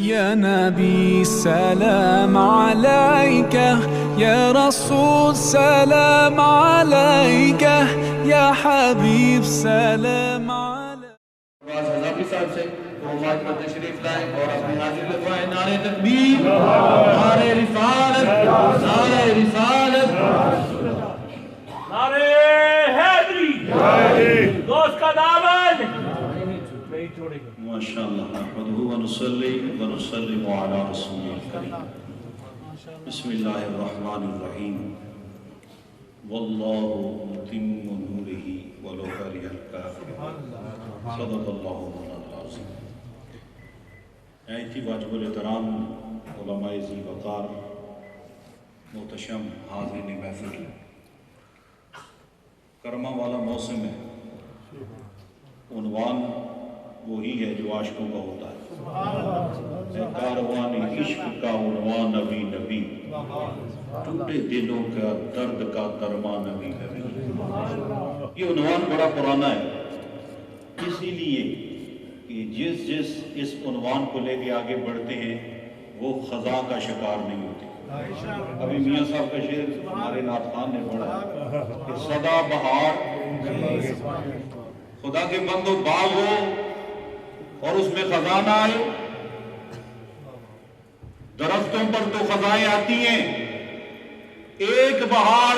يا نبي سلام عليك، يا رسول سلام عليك، يا حبيب سلام عليك. حضرت صاحب سے وہ مائک پر تشریف لائیں اور اپنی حاضر لگوائیں. نعرہ تکبیر، نعرہ رسالت، نعرہ رسالت، نعرہ حیدری، دوست کا دامن. ماشاءاللہ. نحمدہ ونصلی ونسلم علی رسول الکریم. بسم اللہ الرحمن الرحیم. واللہ متم نورہ ولو کرہ الکافرون. صدق اللہ العظیم. ایتی واجب الاحترام علماء ذی وقار، محتشم حاضرین محفل، کرما والا موسم ہے. عنوان وہی ہے جو عاشقوں کا ہوتا ہے. کاروان عشق کا عنوان نبی نبی، ٹوٹے دلوں کا درد کا درمان نبی نبی. یہ عنوان بڑا پرانا ہے، اسی لیے کہ جس اس عنوان کو لے کے آگے بڑھتے ہیں وہ خزاں کا شکار نہیں ہوتے. ابھی میاں صاحب کا شعر ہمارے نعت خان نے پڑھا کہ سدا بہار خدا کے بندو باغ ہو اور اس میں خزاں نہ آئے. درختوں پر تو خزائیں آتی ہیں، ایک بہار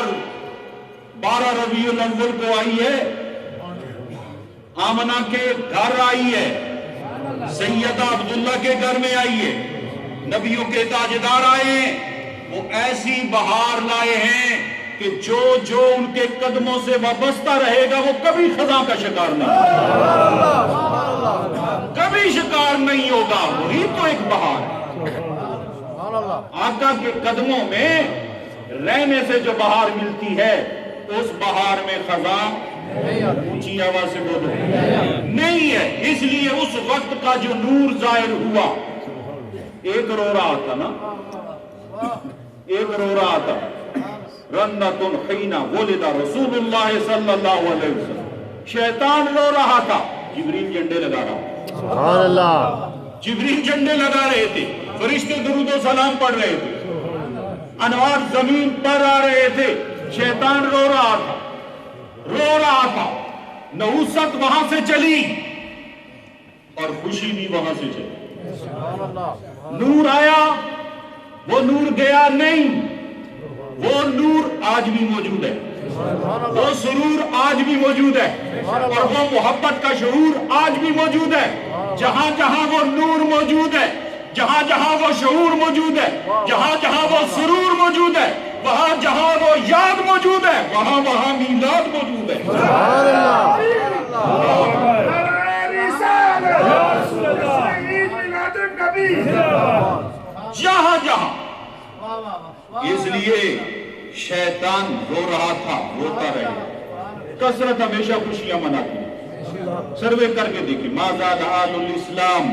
12 ربیع الاول کو آئی ہے، آمنہ کے گھر آئی ہے، سیدہ عبداللہ کے گھر میں آئی ہے، نبیوں کے تاجدار آئے ہیں. وہ ایسی بہار لائے ہیں کہ جو ان کے قدموں سے وابستہ رہے گا وہ کبھی خزاں کا شکار نہیں، کبھی شکار نہیں ہوگا. وہی تو ایک بہار ہے. آقا کے قدموں میں رہنے سے جو بہار ملتی ہے اس بہار میں خزاں اونچی آواز سے بولو نہیں ہے. اس لیے اس وقت کا جو نور ظاہر ہوا، ایک رو رہا تھا نا، ایک رو رہا تھا. رنت حین ولد رسول اللہ صلی اللہ علیہ وسلم. شیطان رو رہا تھا، جبریل جھنڈے لگا رہا. سبحان اللہ. جبریل جھنڈے لگا رہے تھے، فرشتے درود و سلام پڑھ رہے تھے، انوار زمین پر آ رہے تھے. شیطان رو رہا تھا. نحوست وہاں سے چلی اور خوشی بھی وہاں سے چلی. نور آیا، وہ نور گیا نہیں. وہ نور آج بھی موجود ہے، وہ سرور آج بھی موجود ہے، اور وہ محبت کا شعور آج بھی موجود ہے. جہاں جہاں وہ نور موجود ہے، جہاں جہاں وہ شعور موجود ہے، جہاں جہاں وہ سرور موجود ہے، وہاں جہاں وہ یاد موجود ہے، وہاں میلاد موجود ہے. جہاں جہاں. اس لیے شیطان رو رہا تھا، روتا رہے. کثرت ہمیشہ خوشیاں مناتی ہے. سروے کر کے دیکھیں ما زاد آل الاسلام.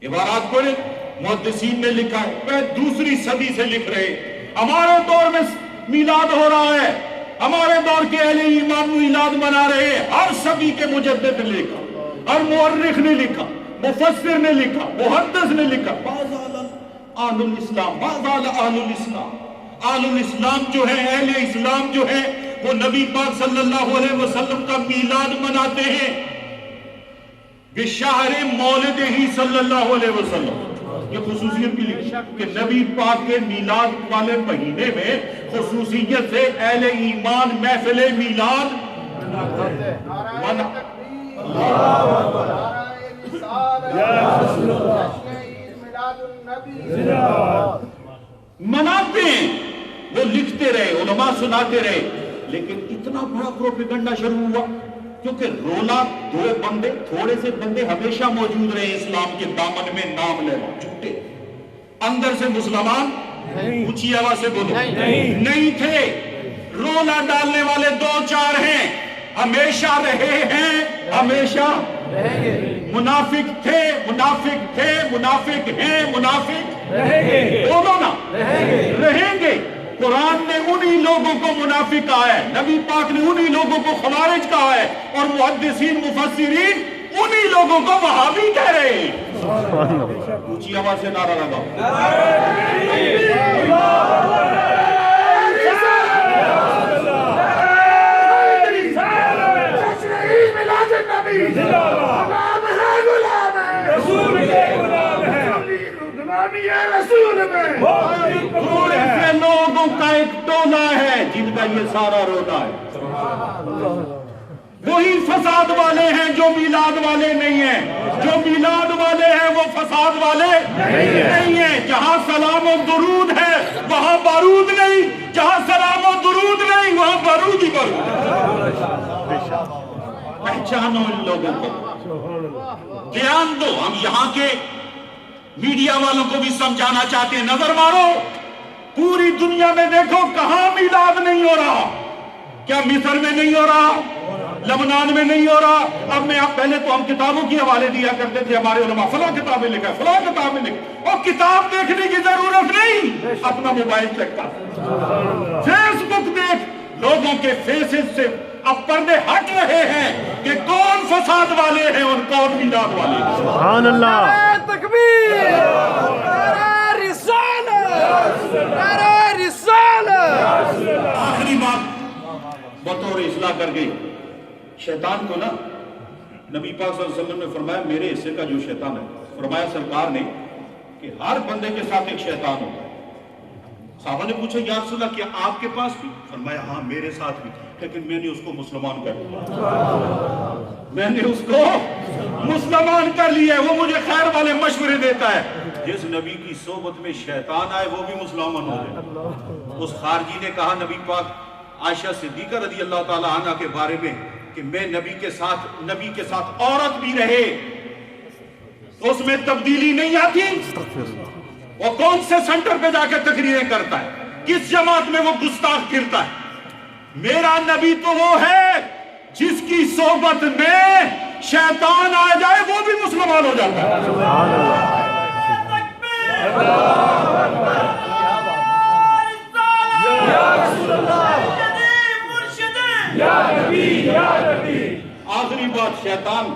عبارات پڑھیں، محدثین نے لکھا ہے، وہ دوسری صدی سے لکھ رہے. ہمارے دور میں میلاد ہو رہا ہے، ہمارے دور کے اہل ایمان میلاد منا رہے ہیں. ہر صدی کے مجدد نے لکھا، ہر مورخ نے لکھا، مفسر نے لکھا، محدث نے لکھا. آل الاسلام، آل الاسلام. آل الاسلام جو ہے، اہل اسلام جو ہے، وہ نبی پاک صلی اللہ علیہ وسلم کا میلاد مناتے ہیں بشہر مولد ہی صلی اللہ علیہ وسلم. یہ خصوصیت بھی لکھی کہ نبی پاک کے میلاد والے مہینے میں خصوصیت سے اہل ایمان محفل میلاد مناتے ہیں. وہ لکھتے رہے، علماء سناتے رہے. لیکن اتنا بڑا پروپیگنڈا شروع ہوا کیونکہ رولا دو بندے، تھوڑے سے بندے ہمیشہ موجود رہے اسلام کے دامن میں نام لینا جھوٹے. اندر سے مسلمان اونچی آواز سے بولو نہیں تھے. رولا ڈالنے والے 2-4 ہیں، ہمیشہ رہے ہیں، ہمیشہ منافق تھے، منافق تھے، منافق ہیں، منافق بولو نا، رہیں گے. قرآن نے انہی لوگوں کو منافق کہا ہے، نبی پاک نے انہی لوگوں کو خوارج کہا ہے، اور محدثین مفسرین انہی لوگوں کو وہابی کہہ رہے ہیں. اونچی آواز سے نعرہ لگاؤ. ایسے لوگوں کا ایک ٹولہ ہے جن کا یہ سارا رونا ہے. وہی فساد والے ہیں جو میلاد والے نہیں ہیں. جو میلاد والے ہیں وہ فساد والے نہیں ہیں. جہاں سلام و درود ہے وہاں بارود نہیں. جہاں سلام و درود نہیں وہاں بارود ہی بارود. پہچانو ان لوگوں کو, دھیان دو. ہم یہاں کے میڈیا والوں کو بھی سمجھانا چاہتے ہیں. نظر مارو پوری دنیا میں, دیکھو کہاں میلاد نہیں ہو رہا. کیا مصر میں نہیں ہو رہا, لبنان میں نہیں ہو رہا. اب میں پہلے تو ہم کتابوں کی حوالے دیا کرتے تھے, ہمارے علماء فلاں کتاب میں لکھا ہے, فلاں کتاب میں لکھا. اور کتاب دیکھنے کی ضرورت نہیں, اپنا موبائل چیک کر, فیس بک دیکھ. لوگوں کے فیسز سے اب پردے ہٹ رہے ہیں کہ کون فساد والے ہیں اور کون میلاد والے ہیں. سبحان اللہ. تکبیر, نعرہ رسالت, نعرہ رسالت. آخری بات بطور اصلاح کر گئی. شیطان کو نا نبی پاک صلی اللہ علیہ وسلم نے فرمایا میرے حصے کا جو شیطان ہے, فرمایا سرکار نے کہ ہر بندے کے ساتھ ایک شیطان ہوتا ہے. صحابہ نے پوچھا یا رسول اللہ کیا آپ کے پاس بھی؟ فرمایا ہاں میرے ساتھ بھی, لیکن میں نے اس کو مسلمان کر لیا. میں نے اس کو مسلمان کر لیا ہے. وہ مجھے خیر والے مشورے دیتا ہے. جس نبی کی صحبت میں شیطان آئے وہ بھی مسلمان ہو گئے. اس خارجی نے کہا نبی پاک عائشہ صدیقہ رضی اللہ تعالی عنہ کے بارے میں کہ میں نبی کے ساتھ عورت بھی رہے تو اس میں تبدیلی نہیں آتی. وہ کون سے سنٹر پہ جا کے تقریریں کرتا ہے, کس جماعت میں وہ گستاخ گرتا ہے. میرا نبی تو وہ ہے جس کی صحبت میں شیطان آ جائے وہ بھی مسلمان ہو جاتا ہے. آخری بات شیطان,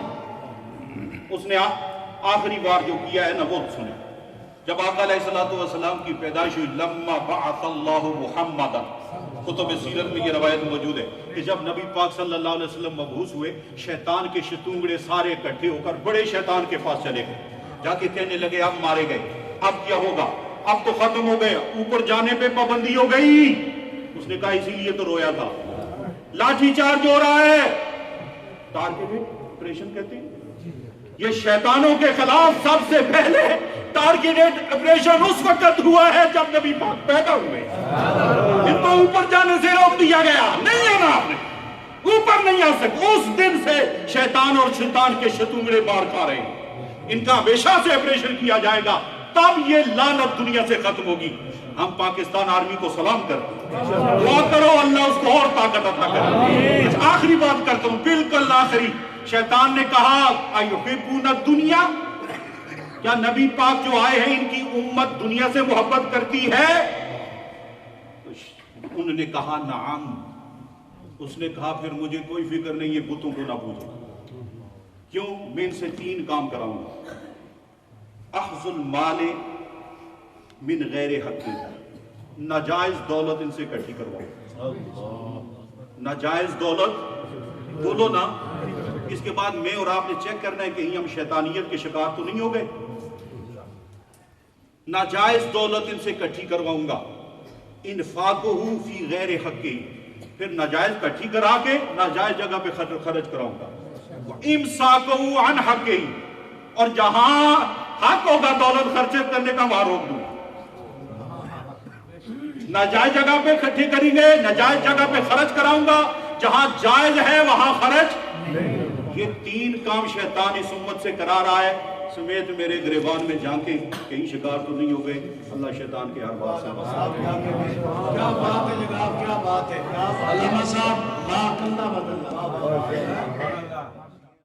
اس نے آخری بار جو کیا ہے نا وہ سنے. جب آقا علیہ السلام کی پیدائش ہوئی, لما بعث اللہ محمدا, کتب سیرت میں یہ روایت موجود ہے کہ جب نبی پاک صلی اللہ علیہ وسلم مبعوث ہوئے, شیطان کے شتونگڑے سارے اکٹھے ہو کر بڑے شیطان کے پاس چلے گئے. جا کے کہنے لگے اب مارے گئے, اب کیا ہوگا, اب تو ختم ہو گئے, اوپر جانے پہ پابندی ہو گئی. اس نے کہا اسی لیے تو رویا تھا. لاٹھی چارج ہو رہا ہے, ٹارگیٹڈ آپریشن کہتے ہیں. یہ شیطانوں کے خلاف سب سے پہلے ٹارگیٹڈ آپریشن اس وقت ہوا ہے جب نبی پاک پیدا ہوئے. ان کو اوپر جانے سے روک دیا گیا, نہیں آنا آپ نے, اوپر نہیں آ سکتے. اس دن سے شیطان اور شیطان کے شتونگڑے بار کھا رہے ہیں. ان کا ہمیشہ سے آپریشن کیا جائے گا, تب یہ لعنت دنیا سے ختم ہوگی. ہم پاکستان آرمی کو سلام کرتے ہیں, دعا کرو اللہ اس کو اور طاقت عطا کرے. آخری بات کرتا ہوں, بالکل آخری. شیطان نے کہا ایحبون الدنیا, کیا نبی پاک جو آئے ہیں ان کی امت دنیا سے محبت کرتی ہے؟ انہوں نے کہا نعم. اس نے کہا پھر مجھے کوئی فکر نہیں, یہ بتوں کو نہ پوچھو. کیوں؟ میں ان سے 3 کام کراؤں گا. اخذ المال من غیر حق, ناجائز دولت ان سے اکٹھی کرواؤ. ناجائز دولت بولو نا. اس کے بعد میں اور آپ نے چیک کرنا ہے کہ ہم شیطانیت کے شکار تو نہیں ہو گئے. ناجائز دولت ان سے اکٹھی کرواؤں گا. انفاقہ فی غیر حق, پھر ناجائز اکٹھی کرا کے ناجائز جگہ پہ خرچ کراؤں گا. امساکہ عن حق, اور جہاں حق ہوگا دولت خرچ کرنے کا وہاں روک دوں. ناجائز جگہ پہ اکٹھی کریں گے, ناجائز جگہ پہ خرچ کراؤں گا, جہاں جائز ہے وہاں خرچ. یہ 3 کام شیطان اس امت سے کرا رہا ہے. سمیت میرے گریبان میں جھانکیں کہیں شکار تو نہیں ہو گئے. اللہ شیطان کے ہر بات سے بچائے. کیا بات ہے جناب, کیا بات ہے. علامہ صاحب, اللہ بدل.